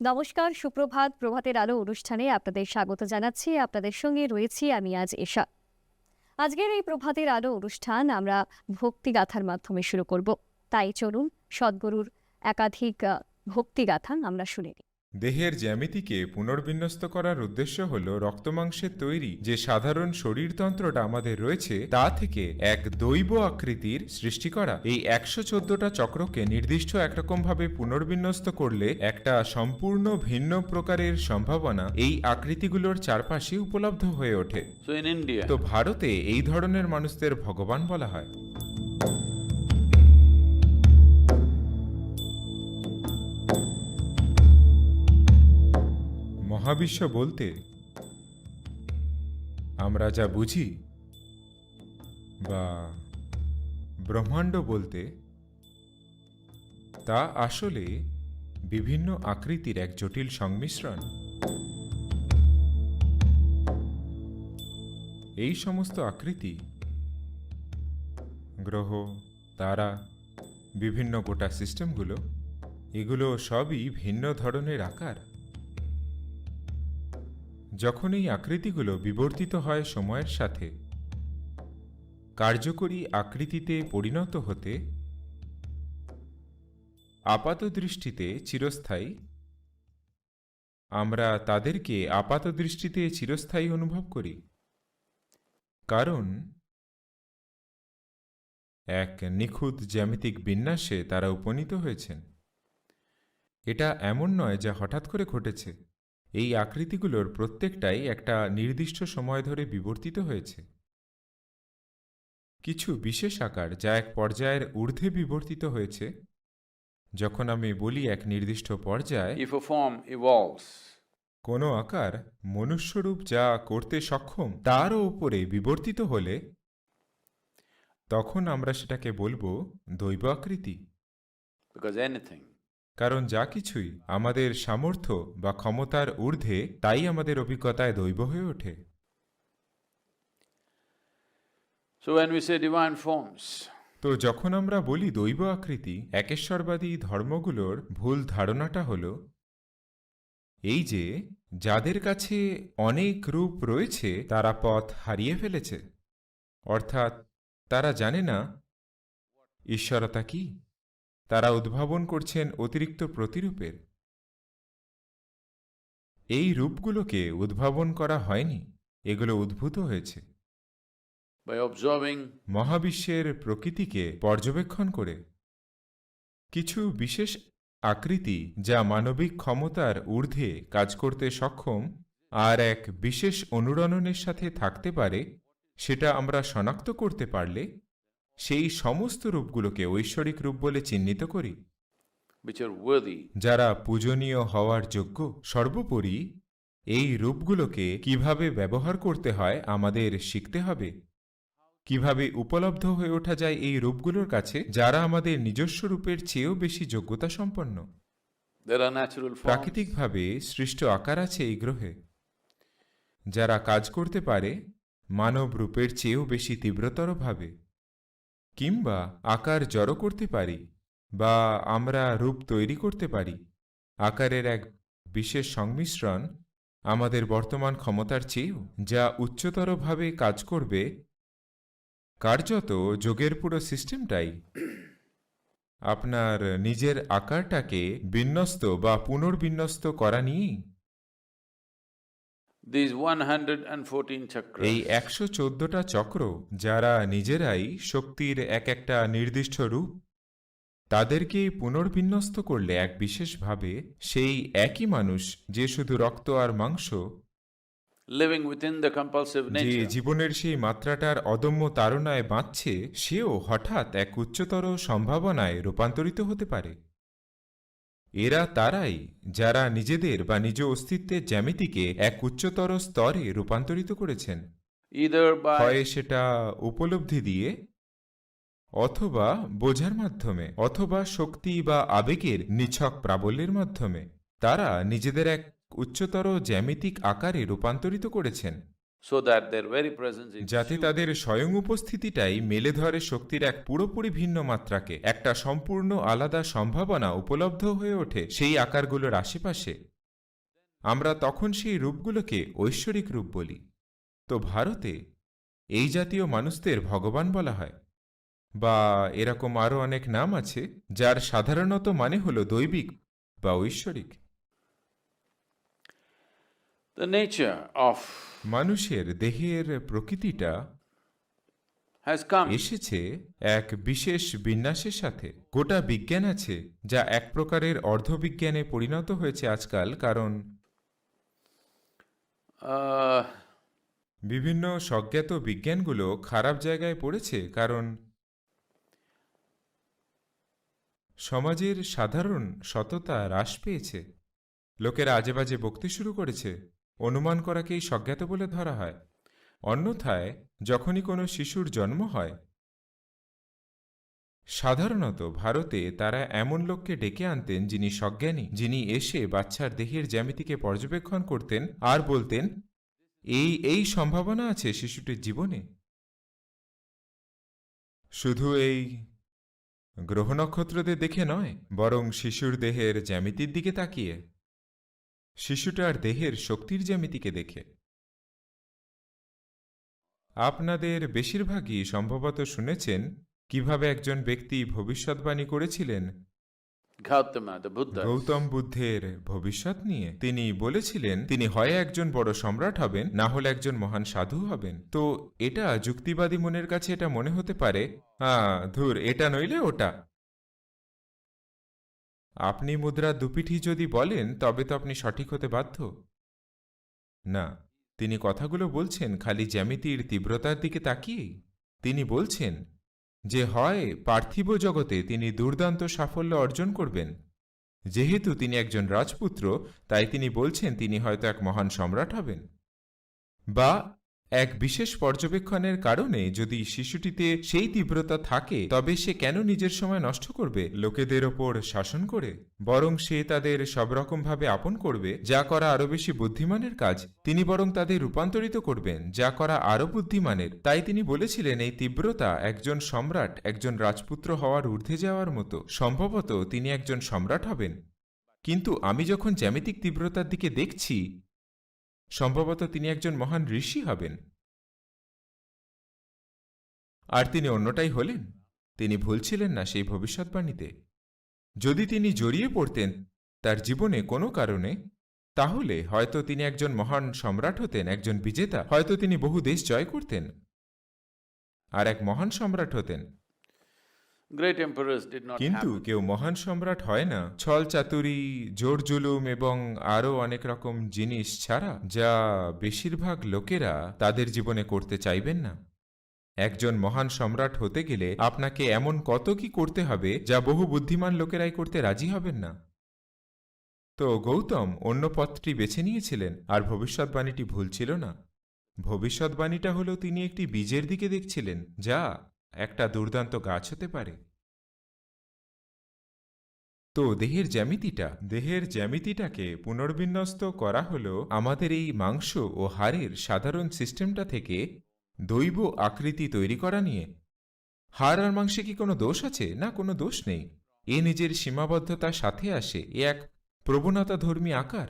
নমস্কার, সুপ্রভাত। প্রভাতের আলো অনুষ্ঠানে আপনাদের স্বাগত জানাচ্ছি। আপনাদের সঙ্গে রয়েছি আমি আজ এশা। আজকের এই প্রভাতের আলো অনুষ্ঠান আমরা ভক্তিগাথার মাধ্যমে শুরু করব। তাই চলুন সদ্গুরুর একাধিক ভক্তিগাথা আমরা শুনে নিই। দেহের জ্যামিতিকে পুনর্বিন্যস্ত করার উদ্দেশ্য হল রক্তমাংসের তৈরি যে সাধারণ শরীরতন্ত্রটা আমাদের রয়েছে তা থেকে এক দৈব আকৃতির সৃষ্টি করা। এই ১১৪টা চক্রকে নির্দিষ্ট একরকমভাবে পুনর্বিন্যস্ত করলে একটা সম্পূর্ণ ভিন্ন প্রকারের সম্ভাবনা এই আকৃতিগুলোর চারপাশে উপলব্ধ হয়ে ওঠে। তো ভারতে এই ধরনের মানুষদের ভগবান বলা হয়। মহাবিশ্ব বলতে আমরা যা বুঝি বা ব্রহ্মাণ্ড বলতে তা আসলে বিভিন্ন আকৃতির এক জটিল সংমিশ্রণ। এই সমস্ত আকৃতি, গ্রহ, তারা, বিভিন্ন গোটা সিস্টেমগুলো, এগুলো সবই ভিন্ন ধরনের আকার। যখন এই আকৃতিগুলো বিবর্তিত হয় সময়ের সাথে কার্যকরী আকৃতিতে পরিণত হতে আপাতদৃষ্টিতে চিরস্থায়ী, আমরা তাদেরকে আপাতদৃষ্টিতে চিরস্থায়ী অনুভব করি, কারণ এক নিখুঁত জ্যামিতিক বিন্যাসে তারা উপনীত হয়েছেন। এটা এমন নয় যা হঠাৎ করে ঘটেছে। এই আকৃতিগুলোর প্রত্যেকটাই একটা নির্দিষ্ট সময় ধরে বিবর্তিত হয়েছে। কিছু বিশেষ আকার যা এক পর্যায়ের ঊর্ধ্বে বিবর্তিত হয়েছে। যখন আমি বলি এক নির্দিষ্ট পর্যায়, কোনো আকার মনুষ্যরূপ যা করতে সক্ষম তারও উপরে বিবর্তিত হলে তখন আমরা সেটাকে বলবো দৈব আকৃতি। কারণ যা কিছুই আমাদের সামর্থ্য বা ক্ষমতার ঊর্ধ্বে তাই আমাদের অভিজ্ঞতায় দৈব হয়ে ওঠে। তো যখন আমরা বলি দৈব আকৃতি, একেশ্বরবাদী ধর্মগুলোর ভুল ধারণাটা হল এই যে যাদের কাছে অনেক রূপ রয়েছে তারা পথ হারিয়ে ফেলেছে, অর্থাৎ তারা জানে না ঈশ্বরতা কি। তারা উদ্ভাবন করছেন অতিরিক্ত প্রতিরূপের। এই রূপগুলোকে উদ্ভাবন করা হয়নি, এগুলো উদ্ভূত হয়েছে মহাবিশ্বের প্রকৃতিকে পর্যবেক্ষণ করে। কিছু বিশেষ আকৃতি যা মানবিক ক্ষমতার ঊর্ধ্বে কাজ করতে সক্ষম আর এক বিশেষ অনুরণনের সাথে থাকতে পারে, সেটা আমরা শনাক্ত করতে পারলে সেই সমস্ত রূপগুলোকে ঐশ্বরিক রূপ বলে চিহ্নিত করি, যারা পূজনীয় হওয়ার যোগ্য। সর্বোপরি এই রূপগুলোকে কিভাবে ব্যবহার করতে হয় আমাদের শিখতে হবে। কিভাবে উপলব্ধ হয়ে ওঠা যায় এই রূপগুলোর কাছে যারা আমাদের নিজস্ব রূপের চেয়েও বেশি যোগ্যতা সম্পন্ন। প্রাকৃতিকভাবে সৃষ্ট আকার আছে এই গ্রহে যারা কাজ করতে পারে মানব রূপের চেয়েও বেশি তীব্রতরভাবে, কিংবা আকার জড়ো করতে পারি বা আমরা রূপ তৈরি করতে পারি। আকারের এক বিশেষ সংমিশ্রণ আমাদের বর্তমান ক্ষমতার চেয়েও, যা উচ্চতরভাবে কাজ করবে। কার্যত যোগের পুরো সিস্টেমটাই আপনার নিজের আকারটাকে বিন্যস্ত বা পুনর্বিন্যস্ত করা নিয়েই। এই ১১৪টা চক্র যারা নিজেরাই শক্তির এক একটা নির্দিষ্ট রূপ, তাদেরকে পুনর্বিন্যস্ত করলে এক বিশেষভাবে সেই একই মানুষ যে শুধু রক্ত আর মাংস, যে জীবনের সেই মাত্রাটার অদম্য তাড়নায় বাঁচছে, সেও হঠাৎ এক উচ্চতর সম্ভাবনায় রূপান্তরিত হতে পারে। এরা তারাই যারা নিজেদের বা নিজ অস্তিত্বের জ্যামিতিকে এক উচ্চতর স্তরে রূপান্তরিত করেছেন, হয় সেটা উপলব্ধি দিয়ে, অথবা বোঝার মাধ্যমে, অথবা শক্তি বা আবেগের নিছক প্রাবল্যের মাধ্যমে। তারা নিজেদের এক উচ্চতর জ্যামিতিক আকারে রূপান্তরিত করেছেন। so that their very presence is যাতে huge. তাদের স্বয়ং উপস্থিতিটাই মেলে ধরে শক্তির এক পুরোপুরি ভিন্ন মাত্রাকে, একটা সম্পূর্ণ আলাদা সম্ভাবনা উপলব্ধ হয়ে ওঠে সেই আকারগুলোর আশেপাশে। আমরা তখন সেই রূপগুলোকে ঐশ্বরিক রূপ বলি। তো ভারতে এই জাতীয় মানুষদের ভগবান বলা হয়, বা এরকম আরও অনেক নাম আছে যার সাধারণত মানে হল দৈবিক বা ঐশ্বরিক। The nature of মানুষের দেহের প্রকৃতিটা has come এসেছে এক বিশেষ বিন্যাসের সাথে। গোটা বিজ্ঞান আছে যা এক প্রকারের অর্ধবিজ্ঞানে পরিণত হয়েছে আজকাল, কারণ uh, বিভিন্ন স্বজ্ঞাত বিজ্ঞানগুলো খারাপ জায়গায় পড়েছে, কারণ সমাজের সাধারণ সততা হ্রাস পেয়েছে। লোকেরা আজেবাজে বকতে শুরু করেছে, অনুমান করাকেই স্বজ্ঞাত বলে ধরা হয়। অন্যথায় যখনই কোনো শিশুর জন্ম হয়, সাধারণত ভারতে তারা এমন লোককে ডেকে আনতেন যিনি সজ্ঞানী, যিনি এসে বাচ্চার দেহের জ্যামিতিকে পর্যবেক্ষণ করতেন আর বলতেন এই সম্ভাবনা আছে শিশুটির জীবনে। শুধু এই গ্রহ নক্ষত্রদের দেখে নয়, বরং শিশুর দেহের জ্যামিতির দিকে তাকিয়ে, শিশুটার দেহের শক্তির জ্যামিতিকে দেখে। আপনাদের বেশিরভাগই সম্ভবত শুনেছেন কিভাবে একজন ব্যক্তি ভবিষ্যৎবাণী করেছিলেন Gautama, the Buddha. গৌতম বুদ্ধের ভবিষ্যৎ নিয়ে। তিনি বলেছিলেন তিনি হয় একজন বড় সম্রাট হবেন, না হলে একজন মহান সাধু হবেন। তো এটা যুক্তিবাদী মনের কাছে এটা মনে হতে পারে, ধুর, এটা নইলে ওটা। আপনি মুদ্রা দুপিঠি যদি বলেন তবে তো আপনি সঠিক হতে বাধ্য। না, তিনি কথাগুলো বলছেন খালি জ্যামিতির তীব্রতার দিকে তাকিয়েই। তিনি বলছেন যে হয় পার্থিব জগতে তিনি দুর্দান্ত সাফল্য অর্জন করবেন, যেহেতু তিনি একজন রাজপুত্র তাই তিনি বলছেন তিনি হয়তো এক মহান সম্রাট হবেন, বা এক বিশেষ পর্যবেক্ষণের কারণে যদি শিশুটিতে সেই তীব্রতা থাকে তবে সে কেন নিজের সময় নষ্ট করবে লোকেদের ওপর শাসন করে, বরং সে তাদের সব রকমভাবে আপন করবে, যা করা আরো বেশি বুদ্ধিমানের কাজ। তিনি বরং তাদের রূপান্তরিত করবেন, যা করা আরো বুদ্ধিমানের। তাই তিনি বলেছিলেন এই তীব্রতা একজন সম্রাট, একজন রাজপুত্র হওয়ার ঊর্ধ্বে যাওয়ার মতো। সম্ভবত তিনি একজন সম্রাট হবেন, কিন্তু আমি যখন জ্যামিতিক তীব্রতার দিকে দেখছি সম্ভবত তিনি একজন মহান ঋষি হবেন। আর তিনি অন্যটাই হলেন। তিনি ভুল ছিলেন না সেই ভবিষ্যৎবাণীতে। যদি তিনি জড়িয়ে পড়তেন তার জীবনে কোনো কারণে, তাহলে হয়তো তিনি একজন মহান সম্রাট হতেন, একজন বিজেতা। হয়তো তিনি বহু দেশ জয় করতেন আর এক মহান সম্রাট হতেন। Great emperors did not কিন্তু happen. কেউ মহান সম্রাট হয় না ছল চাতুরি, জোর জুলুম এবং আরও অনেক রকম জিনিস ছাড়া, যা বেশিরভাগ লোকেরা তাদের জীবনে করতে চাইবেন না। একজন মহান সম্রাট হতে গেলে আপনাকে এমন কত কি করতে হবে যা বহু বুদ্ধিমান লোকেরাই করতে রাজি হবেন না। তো গৌতম অন্য পথটি বেছে নিয়েছিলেন, আর ভবিষ্যৎবাণীটি ভুল ছিল না। ভবিষ্যৎবাণীটা হলো তিনি একটি বীজের দিকে দেখছিলেন, যা একটা দুর্দান্ত গাছ হতে পারে। তো দেহের জ্যামিতিটাকে পুনর্বিন্যস্ত করা হলো আমাদের এই মাংস ও হাড়ের সাধারণ সিস্টেমটা থেকে দৈব আকৃতি তৈরি করা নিয়ে। হাড় আর মাংসে কি কোনো দোষ আছে? না, কোনো দোষ নেই। এ নিজের সীমাবদ্ধতার সাথে আসে, এ এক প্রবণতাধর্মী আকার।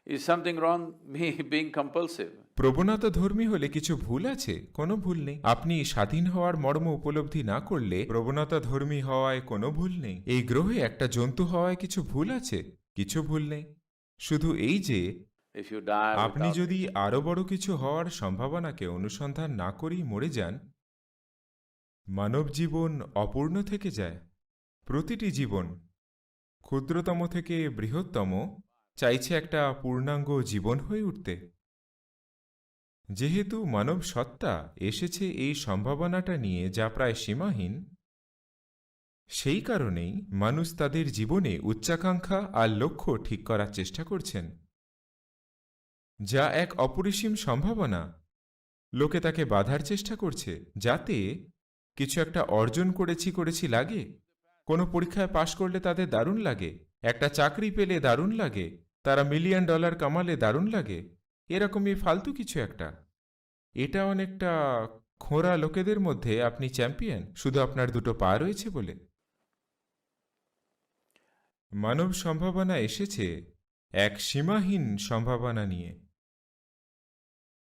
Is something wrong me being compulsive? প্রবণতাধর্মী হলে কিছু ভুল আছে? কোনো ভুল নেই। আপনি স্বাধীন হওয়ার মর্ম উপলব্ধি না করলে প্রবণতাধর্মী হওয়ায় কোনো ভুল নেই। এই গ্রহে একটা জন্তু হওয়ায় কিছু ভুল আছে? কিছু ভুল নেই। শুধু এই যে If you die আপনি without যদি আরো বড় কিছু হওয়ার সম্ভাবনাকে অনুসন্ধান না করেই মরে যান, মানব জীবন অপূর্ণ থেকে যায়। প্রতিটি জীবন, ক্ষুদ্রতম থেকে বৃহত্তম, চাইছে একটা পূর্ণাঙ্গ জীবন হয়ে উঠতে। যেহেতু মানব সত্তা এসেছে এই সম্ভাবনাটা নিয়ে যা প্রায় সীমাহীন, সেই কারণেই মানুষ তাদের জীবনে উচ্চাকাঙ্ক্ষা আর লক্ষ্য ঠিক করার চেষ্টা করছেন, যা এক অপরিসীম সম্ভাবনা। লোকে তাকে বাধার চেষ্টা করছে, যাতে কিছু একটা অর্জন করেছি লাগে। কোনো পরীক্ষায় পাশ করলে তাদের দারুণ লাগে, একটা চাকরি পেলে দারুণ লাগে, তারা $1,000,000 কামালে দারুণ লাগে। এরকমই ফালতু কিছু একটা। এটা অনেকটা খোঁড়া লোকেদের মধ্যে আপনি চ্যাম্পিয়ন শুধু আপনার দুটো পা রয়েছে বলে। মানব সম্ভাবনা এসেছে এক সীমাহীন সম্ভাবনা নিয়ে।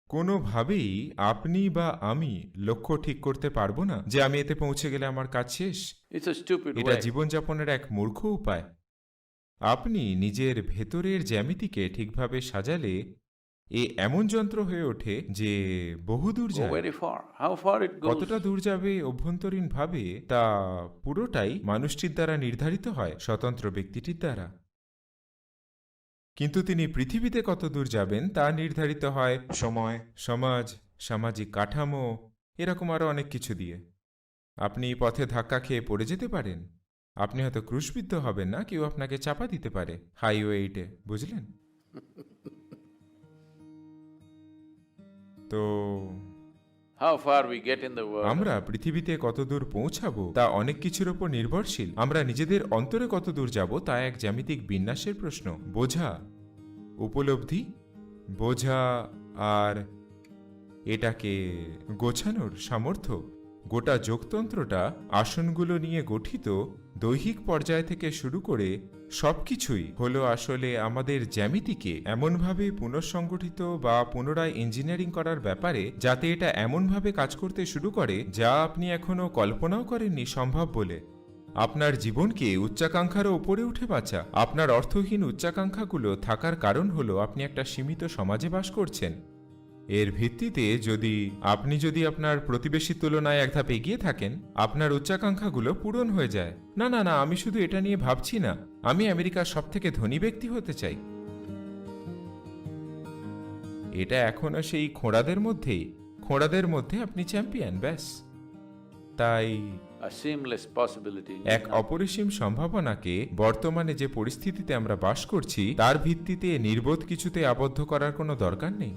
কোনোভাবেই আপনি বা আমি লক্ষ্য ঠিক করতে পারবো না যে আমি এতে পৌঁছে গেলে আমার কাজ শেষ। It's a stupid এটা way. জীবনযাপনের এক মূর্খ উপায়। আপনি নিজের ভেতরের জ্যামিতিকে ঠিকভাবে সাজালে এ এমন যন্ত্র হয়ে ওঠে যে বহুদূর Go যায়। very far. How far it goes? কতটা দূর যাবে অভ্যন্তরীণভাবে তা পুরোটাই মানুষটির দ্বারা নির্ধারিত হয়, স্বতন্ত্র ব্যক্তিটির দ্বারা। কিন্তু তিনি পৃথিবীতে কত দূর যাবেন তা নির্ধারিত হয় সময়, সমাজ, সামাজিক কাঠামো, এরকম আরও অনেক কিছু দিয়ে। আপনি পথে ধাক্কা খেয়ে পড়ে যেতে পারেন। আপনি হয়তো ক্রুশবিদ্ধ হবেন না, কেউ আপনাকে চাপা দিতে পারে হাইওয়েতে, বুঝলেন? তো How far we get in the world? আমরা পৃথিবীতে কত দূর পৌঁছাবো তা অনেক কিছুর উপর নির্ভরশীল। আমরা নিজেদের অন্তরে কত দূর যাব তা এক জ্যামিতিক বিন্যাসের প্রশ্ন। বোঝা, উপলব্ধি, বোঝা আর এটাকে গোছানোর সামর্থ্য। গোটা যোগতন্ত্রটা আসনগুলো নিয়ে গঠিত। দৈহিক পর্যায় থেকে শুরু করে সবকিছুই হলো আসলে আমাদের জ্যামিতিকে এমনভাবে পুনঃসংগঠিত বা পুনরায় ইঞ্জিনিয়ারিং করার ব্যাপারে, যাতে এটা এমনভাবে কাজ করতে শুরু করে যা আপনি এখনো কল্পনাও করেননি সম্ভব বলে। আপনার জীবনকে উচ্চাকাঙ্ক্ষারও উপরে উঠে বাঁচা। আপনার অর্থহীন উচ্চাকাঙ্ক্ষাগুলো থাকার কারণ হলো আপনি একটা সীমিত সমাজে বাস করছেন। এর ভিত্তিতে আপনি যদি আপনার প্রতিবেশীর তুলনায় এক ধাপ এগিয়ে থাকেন, আপনার উচ্চাকাঙ্ক্ষাগুলো পূরণ হয়ে যায়। না না না, আমি শুধু এটা নিয়ে ভাবছি না, আমি আমেরিকার সবথেকে ধনী ব্যক্তি হতে চাই। এটা এখনো সেই খোঁড়াদের মধ্যে আপনি চ্যাম্পিয়ন, ব্যাস। তাই A seamless possibility. এক অপরিসীম সম্ভাবনাকে বর্তমানে যে পরিস্থিতিতে আমরা বাস করছি তার ভিত্তিতে নির্বোধ কিছুতে আবদ্ধ করার কোনো দরকার নেই।